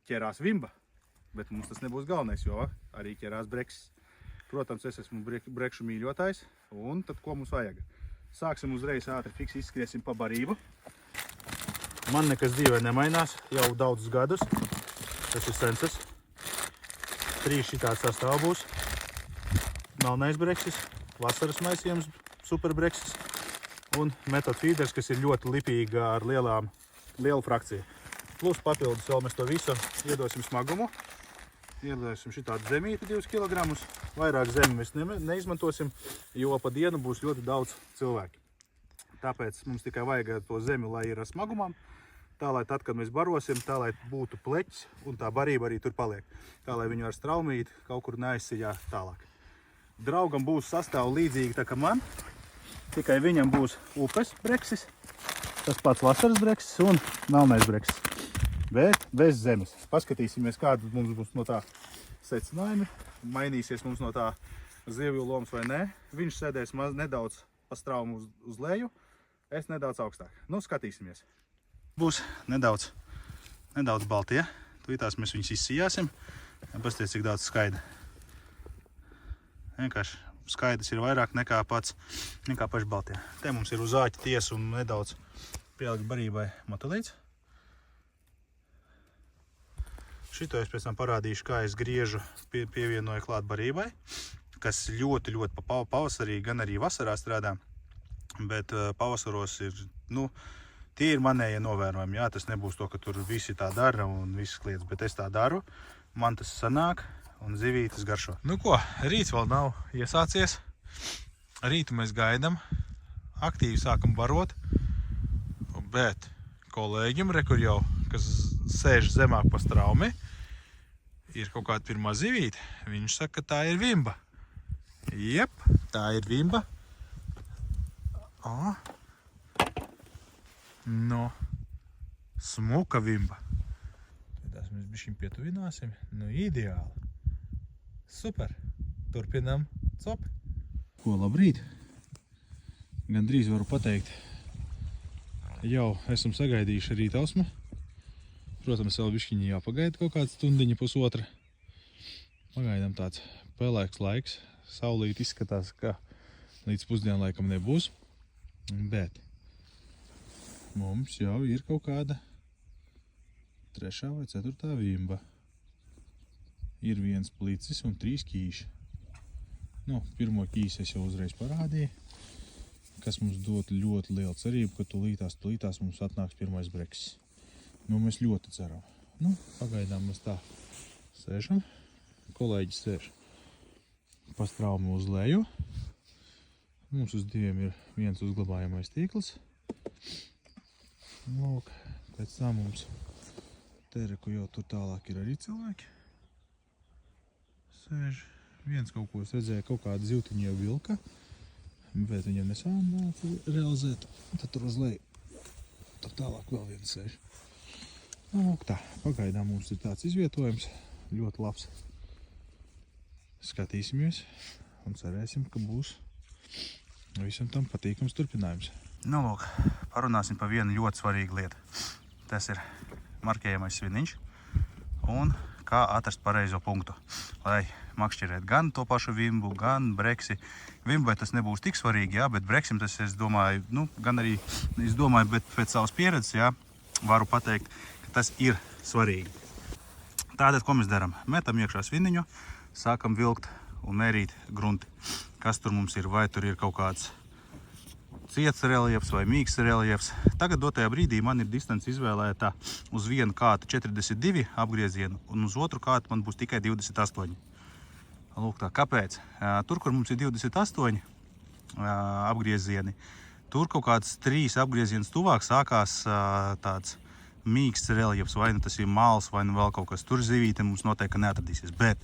ķerās vimba, bet mums tas nebūs galvenais, jo arī ķerās breksis. Protams, es esmu brekšu mīļotājs, un tad ko mums vajag? Sāksim uzreiz ātri fiks izskriesim pa barību. Man nekas dzīvē nemainās jau daudzus gadus. Tas ir Senses. 3 šitāds sastāv būs. Melnais breksis, vasaras maisījums, super breksis un metod feeders, kas ir ļoti lipīga ar lielu frakciju. Plus papildus vēl mēs to visu iedosim smagumu. Iedosim šitādu zemīti 2 kg. Vairāk zemi mēs neizmantosim, jo pa dienu būs ļoti daudz cilvēki. Tāpēc mums tikai vajag to zemi, lai ir ar smagumam. Tā, lai tad, kad mēs barosim, tā, lai būtu pleķis un tā barība arī tur paliek. Tā, lai viņu ar straumīti kaut kur neaizsijā tālāk. Draugam būs sastāv līdzīgi tā kā man, tikai viņam būs upes breksis, tas pats vasaras breksis un melnais breksis, bet bez zemes. Paskatīsimies, kāda mums būs no tā secinājumi, mainīsies mums no tā zivju loms vai nē. Viņš sēdēs nedaudz pa straumu uz leju, es nedaudz augstāk. Nu, skatīsimies. Būs nedaudz baltie. Tūlītās mēs viņus izsijāsim. Pasties, cik daudz skaida. Vienkārši skaidrs ir vairāk nekā paši baltie. Te mums ir uz āķa tiesa un nedaudz pielikt barībai motelīts. Šito es pēc tam parādīšu, kā es griežu pievienoju klāt barībai, kas ļoti pavasarī, gan arī vasarā strādā. Bet pavasaros ir, tie ir manējie novērojumi, jā, tas nebūs to, ka tur visi tā dara un visas lietas, bet es tā daru, man tas sanāk un zivītes garšo. Nu ko, rīts vēl nav iesācies, rītu mēs gaidam, aktīvi sākam barot, bet kolēģim, kur jau, kas sēž zemāk pa straumi, ir kaut kāda pirmā zivīte, viņš saka, ka tā ir vimba. Jep, tā ir vimba. No, smuka vimba. Tādās mēs bišķiņ pietuvināsim. Nu, ideāli. Super. Turpinām copi. Ko, labrīt. Gandrīz varu pateikt. Jau esam sagaidījuši rītausmu. Protams, vēl bišķiņi jāpagaida kaut kāda stundiņa pusotra. Pagaidām tāds pelēks laiks. Saulīt izskatās, ka līdz pusdienlaikam nebūs. Bet mums jau ir kaut kāda 3. vai 4. vimba. Ir 1 plicis un 3 ķīši. Nu, pirmo ķīsi es jau uzreiz parādīju, kas mums dot ļoti lielu cerību, ka tūlītās mums atnāks pirmais breksis. Nu, mēs ļoti ceram. Nu, pagaidām mēs tā sēžam. Kolēģis sēž pa straumu uz leju. Mums uz 2 ir viens uzglabājamais tīkls. Lūk, pēc tam mums tereku jau tur tālāk ir arī cilvēki. Sēž. Viens kaut ko es redzēju, kaut kāda zivtiņa jau vilka, bet viņam nesānāca realizēt. Tad tur uz leju. Tur tālāk vēl viens sēž. Lūk tā, pagaidām mums ir tāds izvietojums. Ļoti labs. Skatīsimies un cerēsim, ka būs visam tam patīkams turpinājums. Nu, lūk, parunāsim par vienu ļoti svarīgu lietu. Tas ir markējamais sviniņš un kā atrast pareizo punktu, lai makšķerēt gan to pašu vimbu, gan breksi. Vimbai tas nebūs tik svarīgi, jā, bet breksim tas, es domāju, bet pēc savas pieredzes, jā, varu pateikt, ka tas ir svarīgi. Tātad, ko mēs darām? Metam iekšā sviniņu, sākam vilkt un mērīt grunti. Kas tur mums ir, vai tur ir kaut kāds ciets reliefs vai mīgs reliefs. Tagad dotajā brīdī man ir distance izvēlēta uz vienu kātu 42 apgriezienu un uz otru kātu man būs tikai 28. Lūk tā, kāpēc? Tur, kur mums ir 28 apgriezieni, tur kaut kāds 3 apgriezienus tuvāk sākās tāds mīgs reliefs, vai nu tas ir māls, vai nu vēl kaut kas. Tur zivīte mums noteikti neatradīsies, bet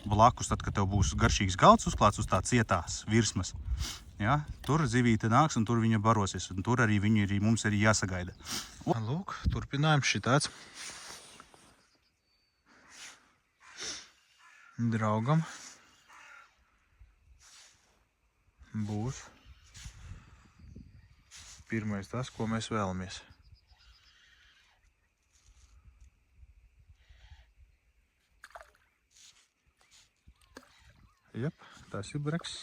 blakus, tad, kad tev būs garšīgs galds uzklāts uz tā cietās virsmas, ja, tur zivīte nāks un tur viņa barosies, un tur arī mums arī jāsagaida. Lūk, turpinājums šitāds. Draugam būs pirmais tas, ko mēs vēlamies. Jep, tas ir breks.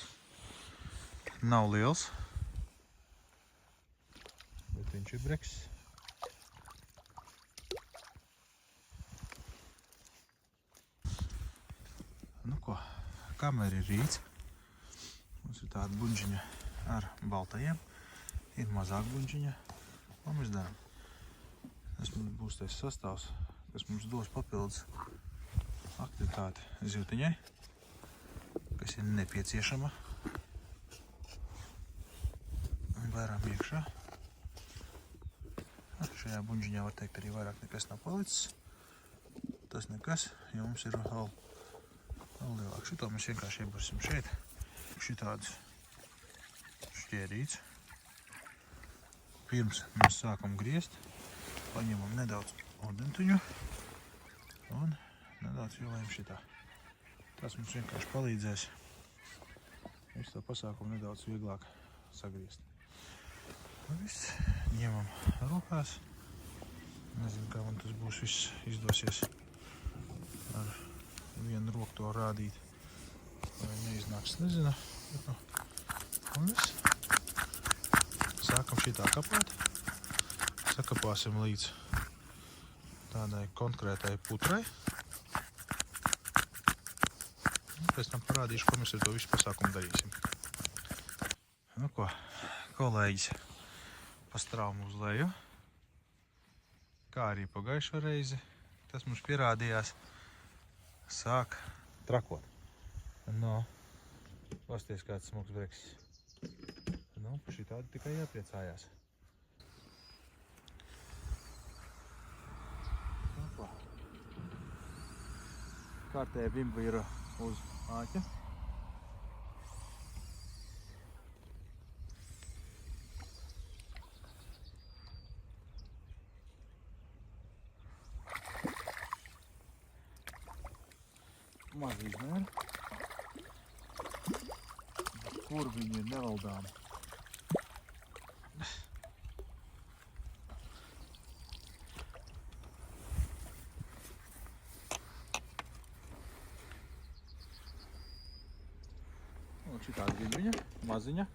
Nav liels, bet viņš ir breks. Nu ko, kamēr ir rīts, mums ir tāda buņģiņa ar baltajiem, ir mazāk buņģiņa. Ko mēs darām? Tas būs tas sastāvs, kas mums dos papildus aktivitāti zivtiņai, kas ir nepieciešama. Un vairāk iekšā. Šajā buņģiņā var teikt arī vairāk nekas nav palicis. Tas nekas, jo mums ir vēl lielāk. Šito mēs vienkārši iebursim šeit. Šitādus šķērīts. Pirms mēs sākam griezt, paņemam nedaudz odentuņu un nedaudz ielējam šitā. Tas mums vienkārši palīdzēs visu to pasākumu nedaudz vieglāk sagriezt. Viss ņemam rokās. Nezinu, kā man tas būs viss izdosies ar vienu roku to rādīt. Vai neiznāks, nezinu. Un viss. Sākam šitā kapāt. Sakapāsim līdz tādai konkrētai putrai. Un pēc tam parādīšu, ko mēs ar to visu pasākumu darīsim. Nu ko, kolēģis pastraumu uz leju. Kā arī pagājušo reizi, tas mums pierādījās, sāk trakot. No, pasties kāds smuks breks. Nu, pa šitādi tikai jāpriecājās. Kārtēja bimba ir uz āķa. Maz izmēri. Kur viņi ir nevaldāmi. Un šitāda bimbiņa, maziņa.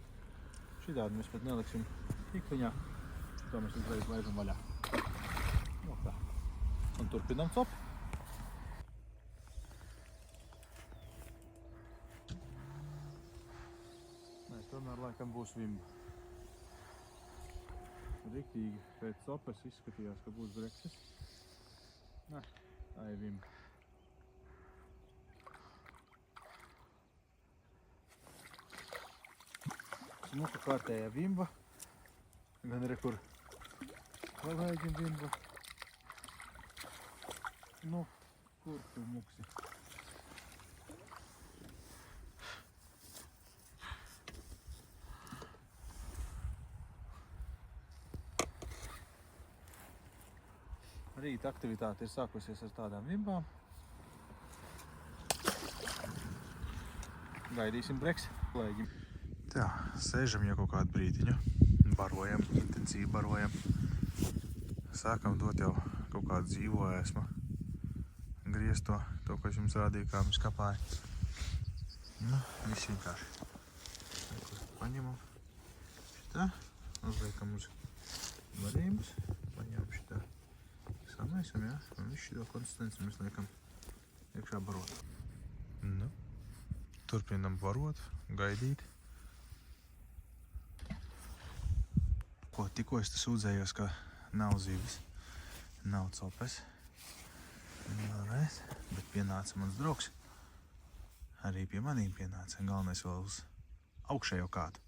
Šitādu mēs pat neliksim tikliņā. Šitā mēs uzreiz laidam vaļā. Nu tā. Un turpinam copu. Tomēr laikam būs vimba. Riktīgi pēc sopes izskatījās, ka būs breksis. Nē, tā ir vimba. Smuka kārtējā vimba. Gan arī kur kolēģim vimba. Nu, kur tu muksi? Rīta aktivitāte ir sākusies ar tādām vimbām. Gaidīsim breks kolēģim. Tā, sēžam jau kaut kādu brītiņu. Barojam, intensīvi barojam. Sākam dot jau kaut kādu dzīvo ēsmu. Griezt to, ko es jums rādīju, kā mēs kapāja. Nu, viss vienkārši. Paņemam šitā, uzliekam uz varības. Paņemam šitā. Samaisam, jā, un visu šito konsistenci mēs liekam iekšā barot. Nu, turpinam barot, gaidīt. Ko, tikko es te sūdzējos, ka nav zivis, nav copes. Vēlreiz, bet pienāca mans draugs. Arī pie manīm pienāca, galvenais vēl uz augšējo kātu.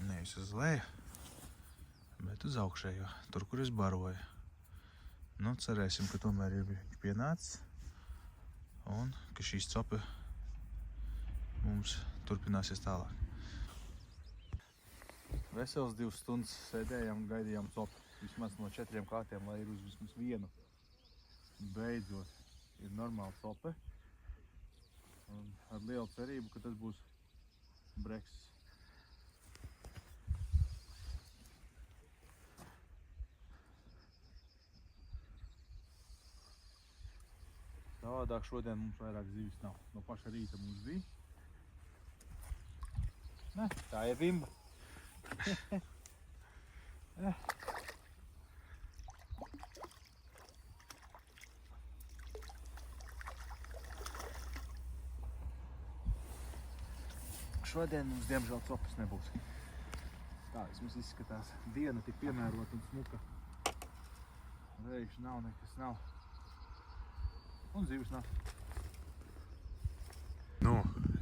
Nevis uz leju, bet uz augšējo, tur, kur es baroju. Nu, cerēsim, ka tomēr ir pienācis un ka šīs copa mums turpināsies tālāk. Vesels 2 stundas sēdējām un gaidījām copu. Vismaz no 4 kātiem, lai ir uz vismaz vienu. Beidzot ir normāla copa. Un ar lielu cerību, ka tas būs breksis. Savādāk šodien mums vairāk zivis nav. No paša rīta mums bija, Tā ir vimba. Šodien mums diemžēl copas nebūs. Tā vismaz izskatās. Diena tik piemērota un smuka. Vējš nav, nekas nav. Un zivs nav. Nu,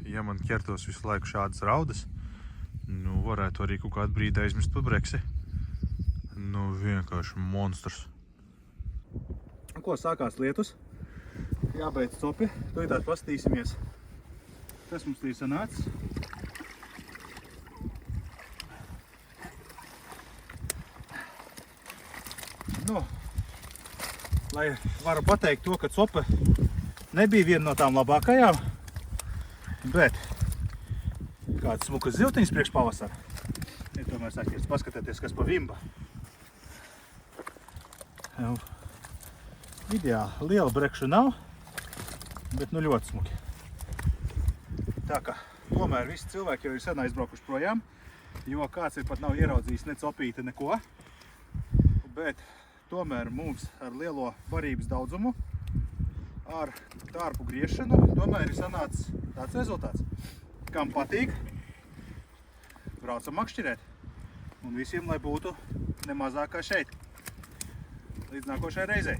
ja man ķertos visu laiku šādas raudas, nu varētu arī kaut kādu brīdi aizmirst par breksi. Nu vienkārši monstrs. Ko sākās lietus? Jābeidz copi. Tūlītās pastīsimies. Kas mums tī sanācis? Nu, lai varu pateikt to, ka copa nebija viena no tām labākajām, bet kāds smukas zivtiņas priekš pavasara. Ir tomēr sakies, paskatieties, kas pa vimba. Jau ideāli. Liela brekšu nav, bet nu ļoti smuki. Tā kā tomēr visi cilvēki jau ir sen aizbraukuši projām, jo kāds ir pat nav ieraudzījis ne copīti, neko. Bet tomēr mums ar lielo barības daudzumu, ar tārpu griešanu, tomēr ir sanācis tāds rezultāts. Kam patīk, braucam makšķirēt. Un visiem, lai būtu ne mazāk kā šeit. Līdz nākošajai reizei.